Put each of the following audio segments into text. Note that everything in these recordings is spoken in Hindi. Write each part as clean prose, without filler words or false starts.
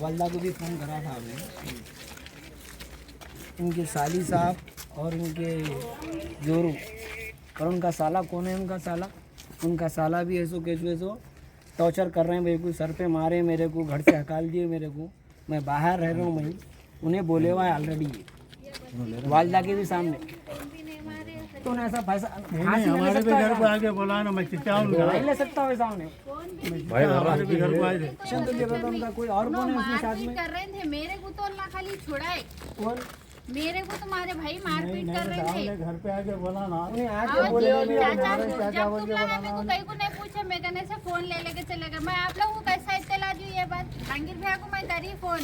वालदा को भी फ़ोन करा था हमने। इनके साली साहब और इनके जोरू और उनका साला कौन है, उनका साला भी ऐसो कैसो ऐसो टॉर्चर कर रहे हैं मेरे को, सर पे मारे मेरे को, घर से हकाल दिए मेरे को। मैं बाहर रह रहा हूँ, मैं उन्हें बोले हुआ है ऑलरेडी वालदा के भी सामने। तो उन्हें ऐसा पैसा हमारे भी घर को आगे बोला ना, मैं चिल्लाऊंगा। नहीं ले सकता वैसा उन्हें भाई हमारे भी घर को आए थे। उनका कोई और कौन है उसके साथ में? कर रहे थे मेरे को, तो अल्लाह खाली छुड़ाए। कौन? मेरे को तुम्हारे भाई मारपीट कर रहे थे। घर पे आके बोला ना, उन्हें हाँ आके बोले जी, अभी चाचा, हमारे जब तुम लोग मेरे को कहीं को नहीं पूछे, मैं कहने से फोन ले लेके चले गए। मैं आप लोगों को कैसा इत्तला दी ये बात? जहांगीर भैया को मैं करी फोन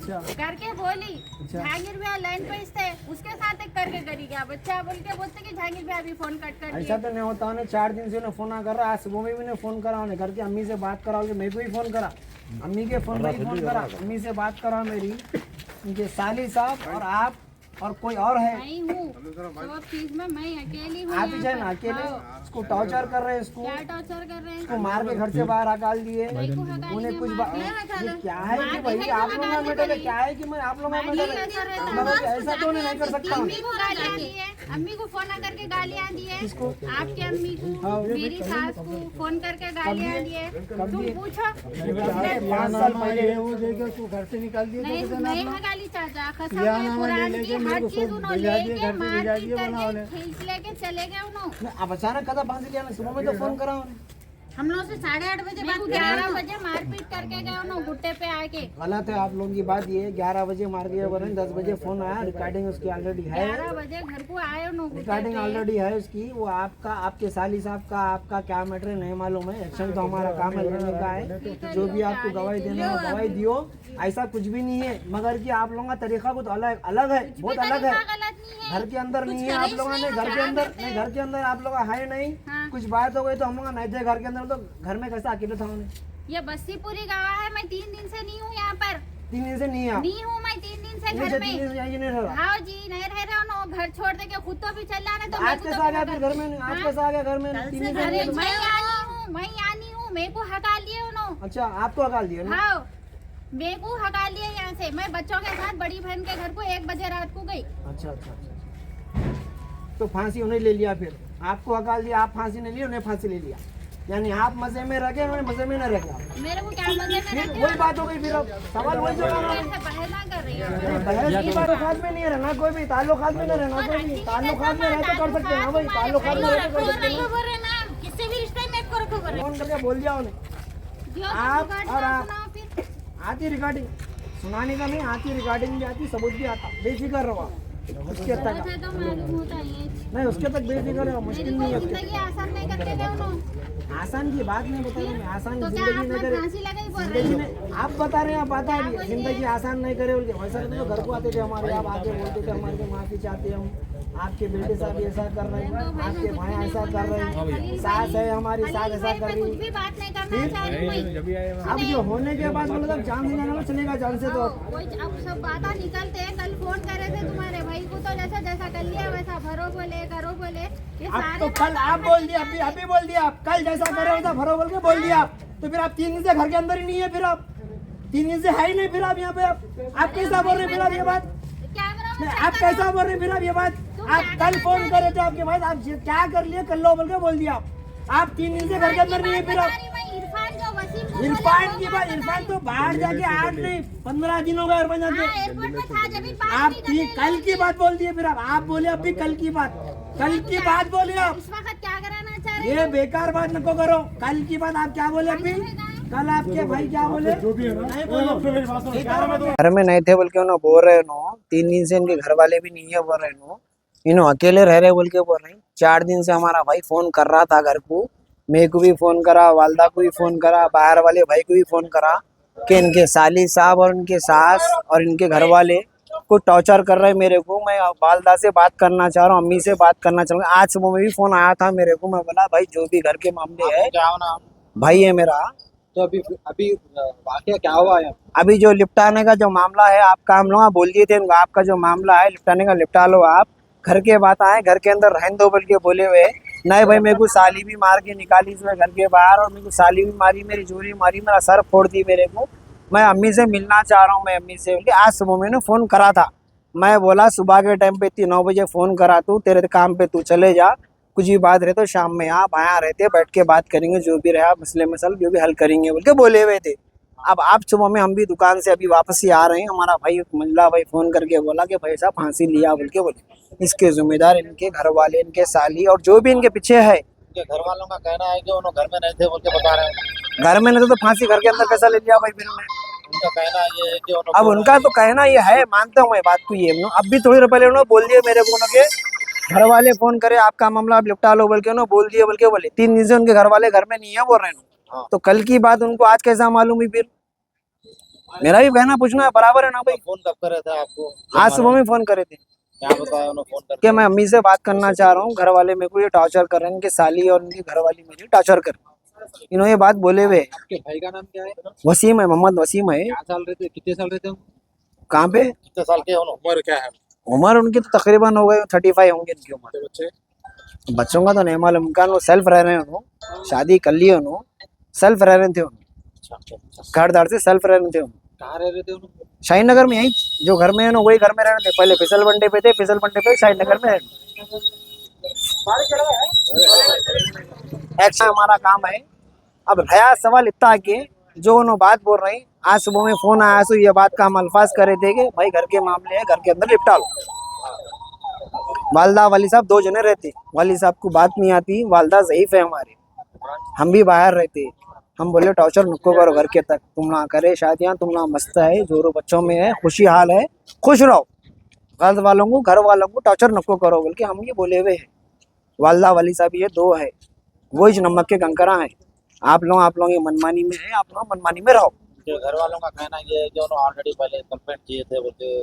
करके बोली, जहांगीर भैया लाइन पे थे, उसके साथ एक करके करी गया बच्चा बोल के बोलते कि जहांगीर भैया भी फोन कट कर ऐसा दिए। तो नहीं होता। उन्हें 4 दिन से उन्हें फोन ना कर रहा, आज सुबह में भी उन्हें फोन करा, उन्हें करके अम्मी से बात करा, मेरे को ही फोन करा, अम्मी के फोन पे ही फोन करा, अम्मी से बात करा मेरी, उनके साली साहब और आप और कोई और है। नहीं हूँ सब चीज में मैं अकेली हूँ। आप ही है ना अकेले? उसको टॉर्चर कर रहे हैं, इसको क्या टॉर्चर कर रहे हैं? उसको मार के घर से बाहर हकाल दिए। भाई को हटा उन्हें दिए, कुछ मार दिया, ये क्या है कि भाई आप लोग का मैटर है, क्या है कि मैं आप लोग का मैटर है, मतलब ऐसा तो नहीं कर सकता हूँ। अम्मी को गालियाँ दी है, अम्मी को फोन करके गालियाँ दी है, आपके अम्मी को, मेरी सास को फोन करके गालियाँ दी है। तुम पूछो 5 साल पहले वो देखे तू घर से निकाल दिए। नहीं, मैं हगाली चाचा कसम है कुरान की, हर चीज उन्होंने लेके मारपीट करके खींच लेके चले गए उन्होंने। अब अचानक कदा फांसी लिया? सुबह में तो फोन करा उन्हें। हम लोग से 8:30 बजे बाद 11 बजे मारपीट करके गए उन्होंने गुट्टे पे आके। गलत है आप लोगों की बात। ये 11 बजे मार के बने, 10 बजे फोन आया, रिकॉर्डिंग उसकी ऑलरेडी है, 11 बजे घर को आए उन्होंने रिकॉर्डिंग ऑलरेडी है उसकी। वो आपका, आपके साली साहब का, आपका क्या मैटर है नहीं मालूम है। एक्शन तो हमारा काम है लेने का है, जो भी आपको गवाही देना हो गवाही दियो, ऐसा कुछ भी नहीं है। मगर कि आप लोगों का तरीका कुछ अलग अलग है, बहुत अलग है। गलत नहीं है। घर के अंदर नहीं है आप लोगों ने, घर के अंदर नहीं, घर के अंदर आप लोग है नहीं। कुछ बात हो गई तो हम लोग नहीं थे घर के अंदर, तो घर में कैसा अकेले था उन्हें? ये बस्ती पूरी गवाह है, मैं 3 दिन से नहीं हूँ यहाँ पर। 3 दिन से नहीं है? नहीं हूँ मैं 3 दिन से घर 3 में। दिन से यहीं नहीं रह रहा। हाँ जी, नहीं रह रहे हो, घर छोड़ दे के खुद तो भी चल जाने। तो आज कैसा आ गया फिर घर में? आज कैसा आ गया घर में? 3 दिन से अरे नहीं है। मैं आनी हूँ, मेरे को हटा लिए उन्होंने। अच्छा आपको हकाल दिया ना? हाँ, मेरे को हटा लिए यहाँ से। मैं बच्चों के साथ बड़ी बहन के घर को 1 बजे रात को गई। अच्छा अच्छा अच्छा। तो फांसी उन्हें ले लिया, फिर आपको हकाल दिया, आप फांसी नहीं ली, उन्हें फांसी ले लिया। यानी आप मजे में रखे, उन्हें मजे में न रखे। मेरे को क्या मजे में फिर रखे? वही बात हो गई, फिर अब सवाल वही होगा ना। कैसे बहना कर रही हो? बहस की ताल्लुकात में नहीं रहना, कोई भी ताल्लुकात में नहीं रहना, कोई भी ताल्लुकात में रह तो कर सकते हैं ना भाई, ताल्लुकात में रह तो कर सकते हैं। खबर है ना, किससे भी रिश्ते में को रखो कर। फोन करके बोल दिया उन्हें। दियो आप तो और आप सुनाओ फिर। आती रिकॉर्डिंग, सुनाने का नहीं, आती रिकॉर्डिंग भी आती, सबूत भी आता, बेफिक्र रहो आप। उसके तक गलत है तो मालूम होता है ये। नहीं, उसके तक बेफिक्र रहो, मुश्किल नहीं है। जिंदगी आसान नहीं करके गए उन्होंने। आसान की बात नहीं बता रहा मैं, आसान तो क्या जिंदगी आप नहीं करे। फांसी लगाई बोल रहे जिंदगी हो? में आप बता रहे हैं, आप बता रही है जिंदगी आसान नहीं करे बोल के। वैसा तो घर को आते थे हमारे, आप आके बोलते थे हमारे को माफी चाहते हम, आपके बेटे साहब ऐसा कर रहे हैं, आपके भाई ऐसा कर रहे हैं, सास है हमारी सास ऐसा कर रही कुछ है। भी बात नहीं करना चाह रही कोई। अब जो होने के बाद मतलब जान से जाना चलेगा, जान से तो कोई अब सब बातें निकलते हैं। कल फोन करे थे तुम्हारे भाई को, तो जैसा जैसा कर लिया वैसा भरो बोले करो बोले। ये अब सारे तो कल आप बोल दिया, अभी बोल दिया आप, कल जैसा करे वैसा भरो बोल के बोल दिया आप। तो फिर आप 3 दिन से घर के अंदर ही नहीं है, फिर आप 3 दिन से है ही नहीं, फिर आप यहाँ पे आप कैसा बोल रहे हैं फिर आप ये बात? कैमरा में नहीं, आप कैसा बोल रहे हैं फिर आप ये बात? आप कल फोन करे थे आपके भाई, आप क्या कर लिए कल लो बोल के बोल दिया आप 3 दिन से घर के अंदर नहीं है, फिर आप इरफान जो वसीम को इरफान की बात, इरफान तो बाहर जाके 8 नहीं 15 दिन हो गए इरफान जाके। एयरपोर्ट में था जब आप कल की बात बोल दिए, फिर आप बोले अभी कल की बात, कल की बात बोले आप। इस वक्त क्या कराना चाह रहे ये बेकार बात नको करो, कल की बात आप क्या बोले अभी? कल आपके भाई क्या बोले? नहीं बोलो। घर में नहीं थे बोल के उन्होंने बोल रहे नो, 3 दिन से इनके घर वाले भी नहीं है बोल रहे नो, इन्हों अकेले रह रहे बोल के बोल रहे। 4 दिन से हमारा भाई फोन कर रहा था घर को, मेरे को भी फोन करा, वालदा को भी फोन करा, बाहर वाले भाई को भी फोन करा कि इनके साली साहब और इनके सास और इनके घर वाले को टॉर्चर कर रहे मेरे को। मैं वालदा से बात करना चाह रहा हूँ, अम्मी से बात करना चाह रहा हूँ। आज सुबह में भी फोन आया था मेरे को, मैं बोला भाई जो भी घर के मामले है, भाई है मेरा, तो अभी वाकया क्या हुआ है? अभी जो निपटाने का जो मामला है आपका, हम लोग बोल दिए थे उनको, आपका जो मामला है निपटाने का निपटा लो आप, घर के बात आए, घर के अंदर रहने दो बोल के बोले हुए। नहीं भाई, मेरे को साली भी मार के निकाली इसमें घर के बाहर, और मेरे को साली भी मारी, मेरी जोरी मारी, मेरा सर फोड़ दी मेरे को। मैं अम्मी से मिलना चाह रहा हूँ, मैं अम्मी से बोली आज सुबह मैंने फ़ोन करा था। मैं बोला सुबह के टाइम पे 9 बजे फ़ोन करा, तू तेरे काम पे तू चले जा, कुछ भी बात रहे तो शाम में आप आया रहते बैठ के बात करेंगे, जो भी रहा मसले मसल जो भी हल करेंगे बोल के बोले हुए थे। अब आप सुबह में हम भी दुकान से अभी वापस ही आ रहे हैं, हमारा भाई मंजला भाई फ़ोन करके बोला कि भाई साहब फांसी लिया बोल के बोले। इसके जिम्मेदार इनके घर वाले, इनके साली और जो भी इनके पीछे है। उनके घर वालों का कहना है कि उन्होंने घर में नहीं थे बोल के बता रहे हैं। घर में नहीं तो फांसी घर के अंदर कैसा ले लिया भाई फिर उन्होंने। उनका कहना ये है कि अब उनका तो कहना ये है, मानता हूँ मैं बात को, ये अब भी थोड़ी देर पहले उन्होंने बोल दिया मेरे को उनके घर वाले फोन करे आपका मामला आप निपटा लो बोल के उन्होंने बोल दिया, बोल के बोले 3 दिन से उनके घर वाले घर में नहीं है बोल रहे हैं। हाँ। तो कल की बात उनको आज कैसा मालूम हुई फिर? मेरा भी कहना पूछना है बराबर है ना भाई। फोन कब करे थे आपको? आज सुबह में फोन करे थे। क्या बताया उन्होंने फोन करके? कि मैं अम्मी से बात करना चाह रहा हूँ, घर वाले मेरे को ये टॉर्चर कर रहे हैं, इनकी साली और उनकी घर वाली मेरी टॉर्चर कर, इन्होंने ये बात बोले हुए। आपके भाई का नाम क्या है? वसीम है, मोहम्मद वसीम है। क्या साल रहते, कितने साल रहते? कहाँ पे? कितने साल के? उम्र क्या है? उम्र उनकी तो तकरीबन हो गई 35 होंगे इनकी उम्र। बच्चे? बच्चों का तो नहीं मालूम, उनका वो सेल्फ रह रहे हैं, उन्होंने शादी कर ली, उन्होंने सेल्फ रह रहे थे, उन्होंने घर दार से सेल्फ रह रहे थे। कहाँ रह रहे थे उन्होंने? शाहीन नगर में, यही जो घर में है ना वही घर में रहने थे। पहले फिसल बंडे पे थे, फिसल बंडे पे शाहीन नगर में रहने। ऐसा हमारा काम है। अब रहा सवाल इतना कि जो उन्होंने बात बोल रही, आज सुबह में फोन आया तो ये बात का हम अल्फाज करे थे कि भाई घर के मामले है, घर के अंदर निपटा लो। वालदा वाली साहब 2 जने रहते, वाली साहब को बात नहीं आती, वालदा ज़ईफ है हमारे, हम भी बाहर रहते। हम बोले टॉर्चर नुक्को करो घर के तक, तुम ना करे शादियाँ, तुम ना मस्त है, जोरों बच्चों में है, खुशी हाल है, खुश रहो, घर वालों को टॉर्चर नुक्को करो बोल के हम ये बोले हुए हैं। वालदा वाली साहब ये 2 है, वो इस नमक के कंकरा है। आप लोग ये मनमानी में है, आप लोग मनमानी में रहो। घर वालों का कहना ये है कि उन्होंने ऑलरेडी पहले कंप्लेंट किए थे बोलते।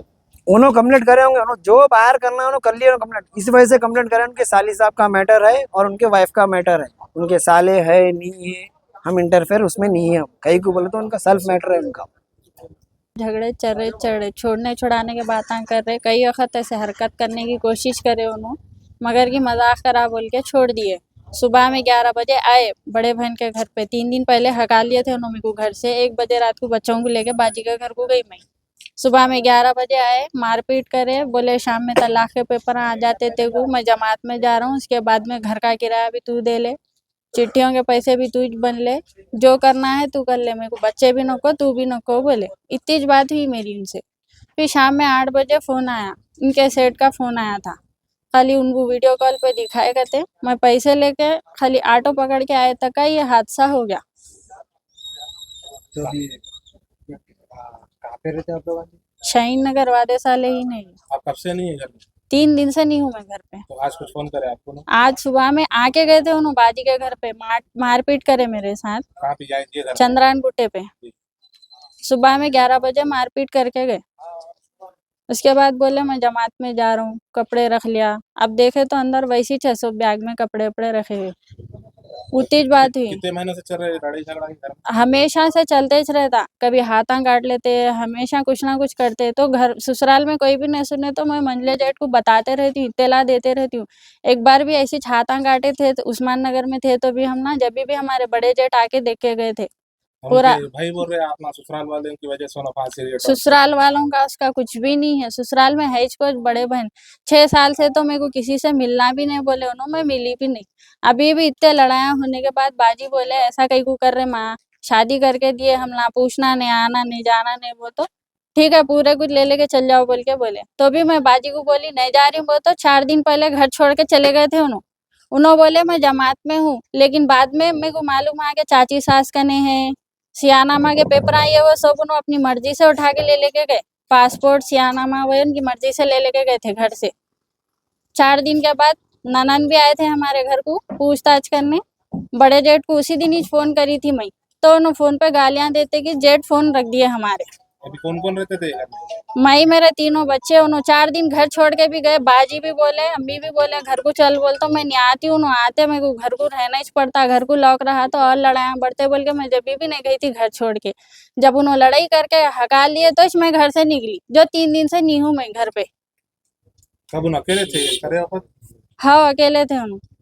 उन्होंने कंप्लेंट करे होंगे, उन्होंने जो बाहर करना है उन्होंने कर लिया कंप्लेंट। इस वजह से कंप्लेंट करे, उनके साली साहब का मैटर है और उनके वाइफ का मैटर है। उनके साले है नहीं है, हम इंटरफेयर उसमें नहीं है। कहीं को बोले तो उनका सेल्फ मैटर है उनका। झगड़े चढ़े छोड़ने छुड़ाने के बातें कर रहे, कई वक्त ऐसे हरकत करने की कोशिश करे उन्होंने, मगर की मजाक करा बोल के छोड़ दिए। सुबह में 11 बजे आए बड़े बहन के घर पे, 3 दिन पहले हका लिए थे उन्होंने को घर से। 1 बजे रात को बच्चों को लेके बाजी के घर को गई मैं। सुबह में 11 बजे आए, मारपीट करे, बोले शाम में तलाक के पेपर आ जाते थे को, मैं जमात में जा रहा हूँ, उसके बाद में घर का किराया भी तू दे ले, चिट्ठियों के पैसे भी तू बन ले, जो करना है तू कर ले, मेरे को बच्चे भी नको तू भी नको बोले। इतनी बात हुई मेरी उनसे। फिर शाम में 8 बजे फ़ोन आया, इनके सेठ का फ़ोन आया था। खाली उनको वीडियो कॉल पे दिखाए करते, मैं पैसे लेके खाली ऑटो पकड़ के आए तक का ये हादसा हो गया। तो अभी कहाँ पे रहते आप लोग? शाहीन नगर वादे साले ही नहीं। आप कब से नहीं है घर में? 3 दिन से नहीं हूँ मैं घर पे। तो आज कुछ फोन करे आपको ना? आज सुबह में आके गए थे उन्होंने बाजी के घर पे, मारपीट करे मेरे साथ। कहाँ पे जाएंगे घर? चंद्रायन गुट्टे पे सुबह में 11 बजे मारपीट करके गए। उसके बाद बोले मैं जमात में जा रहा हूँ, कपड़े रख लिया। अब देखे तो अंदर वैसी 600 बैग में कपड़े वपड़े रखे हुए। उतनी बात हुई। कितने महीने से चल रहे लड़ाई झगड़ा घर में? हमेशा से चलते ही रहता, कभी हाथा काट लेते, हमेशा कुछ ना कुछ करते। तो घर ससुराल में कोई भी नहीं सुने तो मैं मंजले जेठ को बताते रहती हूँ, इत्तला देते रहती हूँ। एक बार भी ऐसी हाथा काटे थे तो उस्मान नगर में थे, तो भी हम ना जब भी हमारे बड़े जेठ आके देख के गए थे। पूरा भाई बोल रहे हैं अपना ससुराल वाले की वजह से फांसी लिया। ससुराल वालों का उसका कुछ भी नहीं है। ससुराल में है इसको बड़े बहन 6 साल से तो मेरे को किसी से मिलना भी नहीं बोले उन्होंने, मैं मिली भी नहीं। अभी भी इतने लड़ाइयाँ होने के बाद बाजी बोले ऐसा कहीं को कर रहे, माँ शादी करके दिए, हम ना पूछना नहीं, आना नहीं, जाना नहीं। वो तो ठीक है पूरे कुछ ले लेके चल जाओ बोल के बोले। तो भी मैं बाजी को बोली नहीं जा रही हूँ। वो तो 4 दिन पहले घर छोड़ के चले गए थे उन्होंने बोले मैं जमात में हूँ, लेकिन बाद में मेरे को मालूम आ गया चाची सास का नहीं है, सियानामा के पेपर आए वो सब उन्होंने अपनी मर्जी से उठा के ले लेके गए। पासपोर्ट सियानामा वो उनकी मर्जी से ले लेके गए थे घर से। 4 दिन के बाद ननन भी आए थे हमारे घर को पूछताछ करने। बड़े जेठ को उसी दिन ही फोन करी थी मैं, तो उन्होंने फोन पे गालियां देते कि जेठ फोन रख दिए हमारे। अभी कौन कौन रहते थे घर में? मैं मेरे 3 बच्चे, उन्होंने 4 दिन घर छोड़ के भी गए। बाजी भी बोले, अम्मी भी बोले घर को चल, बोल तो मैं नहीं आती हूँ। आते मेरे को घर को रहना ही पड़ता, घर को लौक रहा तो और लड़ाइयाँ बढ़ते बोल के मैं जब भी नहीं गई थी घर छोड़ के। जब उन्होंने लड़ाई करके हका लिए तो मैं घर से निकली, जो 3 दिन से नहीं हूँ मैं घर पे। कब उन अकेले थे? करे वापस? हाँ अकेले थे उन्होंने।